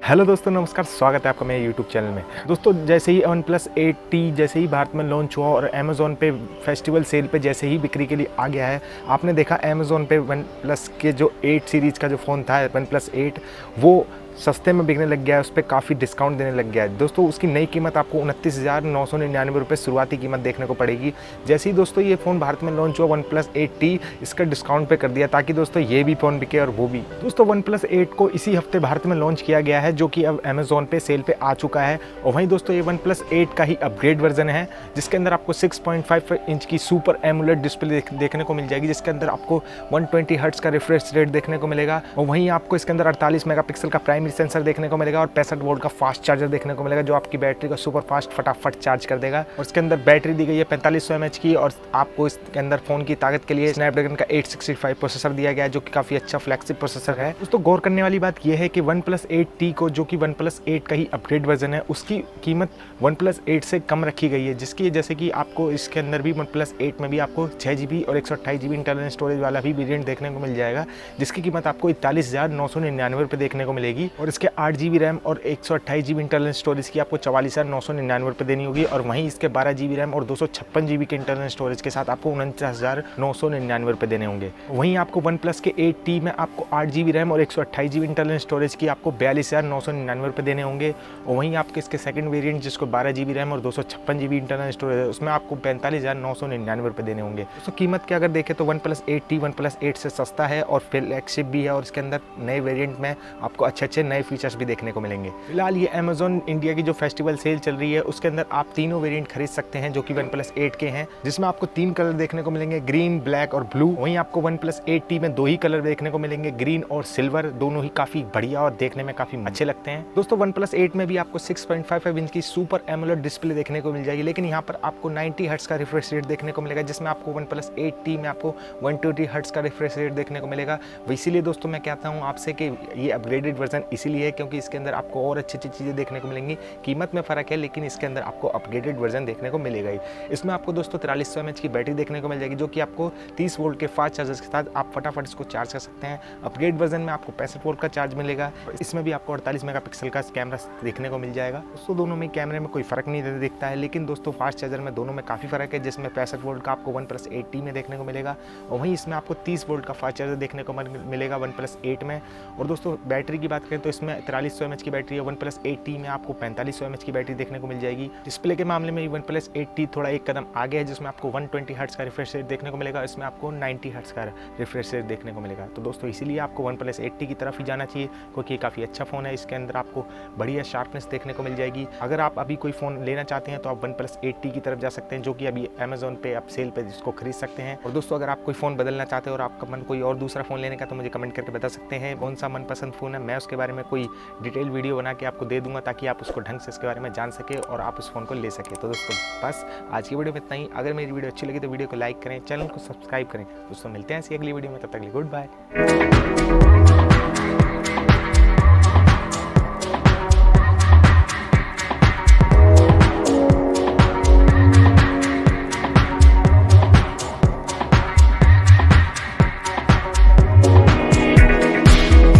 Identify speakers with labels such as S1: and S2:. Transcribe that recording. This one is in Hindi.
S1: हेलो दोस्तों, नमस्कार। स्वागत है आपका मेरे यूट्यूब चैनल में। दोस्तों, जैसे ही OnePlus 8T जैसे ही भारत में लॉन्च हुआ और अमेज़ॉन पे फेस्टिवल सेल पे जैसे ही बिक्री के लिए आ गया है, आपने देखा अमेज़ॉन पे OnePlus के जो 8 सीरीज़ का जो फ़ोन था OnePlus 8 वो सस्ते में बिकने लग गया है, उस पर काफ़ी डिस्काउंट देने लग गया है। दोस्तों, उसकी नई कीमत आपको 29,999 रुपये शुरुआती कीमत देखने को पड़ेगी। जैसे ही दोस्तों ये फ़ोन भारत में लॉन्च हुआ OnePlus 8T इसका डिस्काउंट पे कर दिया ताकि दोस्तों ये भी फ़ोन बिके और वो भी। दोस्तों, OnePlus 8 को इसी हफ्ते भारत में लॉन्च किया गया है, जो कि अब अमेज़ॉन पे सेल पे आ चुका है। और वहीं दोस्तों ये OnePlus 8 का ही अपग्रेड वर्जन है, जिसके अंदर आपको 6.5 इंच की सुपर एमोलेड डिस्प्ले देखने को मिल जाएगी, जिसके अंदर आपको 120 हर्ट्ज का रिफ्रेश रेट देखने को मिलेगा। और वहीं आपको इसके अंदर 48 मेगापिक्सल का प्राइमरी सेंसर देखने को मिलेगा और 65 वोल्ट का फास्ट चार्जर देखने को मिलेगा, जो आपकी बैटरी को सुपर फास्ट फटाफट चार्ज कर देगा। और इसके अंदर बैटरी दी गई है 4500 mAh की, और आपको इसके अंदर फ़ोन की ताकत के लिए स्नैपड्रैगन का 865 प्रोसेसर दिया गया है, जो कि काफ़ी अच्छा फ्लैगशिप प्रोसेसर है। दोस्तों, गौर करने वाली बात यह है कि OnePlus 8T को, जो कि OnePlus 8 का ही अपग्रेड वर्जन है, उसकी कीमत OnePlus 8 से कम रखी गई है, जिसकी जैसे कि आपको इसके अंदर भी OnePlus 8 में भी आपको 6GB और 128GB इंटरनल स्टोरेज वाला भी वेरिएंट देखने को मिल जाएगा, जिसकी कीमत आपको 41,999 रुपये देखने को मिलेगी। और इसके 8GB रैम और 128GB इंटरनल स्टोरेज की आपको 44,999 रुपये देनी होगी। और वहीं इसके 12GB रैम और 256GB के इंटरनल स्टोरेज के साथ आपको 49,999 रुपये देने होंगे। वहीं आपको OnePlus के 8T में आपको 8GB रैम और 128GB इंटरनल स्टोरेज की आपको 42,999 रुपये देने होंगे। और वहीं आपके इसके सेकंड वेरिएंट, जिसको 12GB रैम और 256GB इंटरनल स्टोरेज है, उसमें आपको 45,999 रुपये देने होंगे। तो कीमत की अगर देखें तो OnePlus 8T OnePlus 8 से सस्ता है और फ्लैगशिप भी है, और इसके अंदर नए वेरिएंट में आपको अच्छे नए फीचर्स भी देखने को मिलेंगे। फिलहाल ये अमेज़ॉन इंडिया की जो फेस्टिवल सेल चल रही है, उसके अंदर आप तीनों वेरिएंट खरीद सकते हैं, जो कि OnePlus 8 के हैं, जिसमें आपको 3 कलर देखने को मिलेंगे, ग्रीन, ब्लैक और ब्लू। वहीं आपको OnePlus 8T में 2 ही कलर देखने को मिलेंगे, ग्रीन और सिल्वर। दोनों ही काफी बढ़िया और देखने में काफी अच्छे लगते हैं। दोस्तों, OnePlus 8 में भी आपको 6.55 इंच की सुपर एमोलेड डिस्प्ले देखने को मिल जाएगी, लेकिन यहाँ पर आपको 90 हर्ट्ज का रिफ्रेश रेट देखने को मिलेगा, जिसमें आपको OnePlus 8T में आपको 120 हर्ट्ज का रिफ्रेश रेट देखने को मिलेगा। इसीलिए दोस्तों मैं कहता हूँ आपसे कि ये अपग्रेडेड वर्जन इसीलिए है क्योंकि इसके अंदर आपको और अच्छी चीज़ें देखने को मिलेंगी। कीमत में फ़र्क है, लेकिन इसके अंदर आपको अपग्रेडेड वर्जन देखने को मिलेगा ही। इसमें आपको दोस्तों 4300 mAh की बैटरी देखने को मिल जाएगी, जो कि आपको 30 वोल्ट के फास्ट चार्जर के साथ आप फटाफट इसको चार्ज कर सकते हैं। अपग्रेड वर्जन में आपको 65 वोल्ट का चार्ज मिलेगा। इसमें भी आपको 48 मेगापिक्सल का कैमरा देखने को मिल जाएगा। दोस्तों, दोनों में कैमरे में कोई फ़र्क नहीं दिखता है, लेकिन दोस्तों फास्ट चार्जर में दोनों में काफ़ी फ़र्क है, जिसमें 65 वोल्ट का आपको OnePlus 8T में देखने को मिलेगा, और वहीं इसमें आपको 30 वोल्ट का फास्ट चार्जर देखने को मिलेगा OnePlus 8 में। और दोस्तों, बैटरी की बात करें तो इसमें 4300 mAh की बैटरी है, OnePlus 8T में आपको 4500 mAh की बैटरी देखने को मिल जाएगी। डिस्प्ले के मामले में OnePlus 8T थोड़ा एक कदम आगे है, जिसमें आपको 120 हर्ट्ज का रिफ्रेश रेट देखने को मिलेगा, इसमें आपको 90 हर्ट्ज का रिफ्रेश रेट देखने को मिलेगा। तो दोस्तों, इसीलिए आपको OnePlus 8T की तरफ ही जाना चाहिए, क्योंकि ये काफ़ी अच्छा फ़ोन है। इसके अंदर आपको बढ़िया शार्पनेस देखने को मिल जाएगी। अगर आप अभी कोई फ़ोन लेना चाहते हैं तो आप OnePlus 8T की तरफ जा सकते हैं, जो कि अभी अमेज़ॉन पे आप सेल पे इसको खरीद सकते हैं। और दोस्तों, अगर आप कोई फ़ोन बदलना चाहते हैं और आपका मन कोई और दूसरा फ़ोन लेने का, तो मुझे कमेंट करके बता सकते हैं कौन सा मनपसंद फ़ोन है। मैं उसके बारे में कोई डिटेल वीडियो बना के आपको दे दूंगा, ताकि आप उसको ढंग से इसके बारे में जान सके और आप उस फ़ोन को ले सके। तो दोस्तों, बस आज की वीडियो में इतना ही। अगर मेरी वीडियो अच्छी लगी तो वीडियो को लाइक करें, चैनल को सब्सक्राइब करें। दोस्तों, मिलते हैं ऐसी अगली वीडियो में, तब तक के लिए गुड बाय।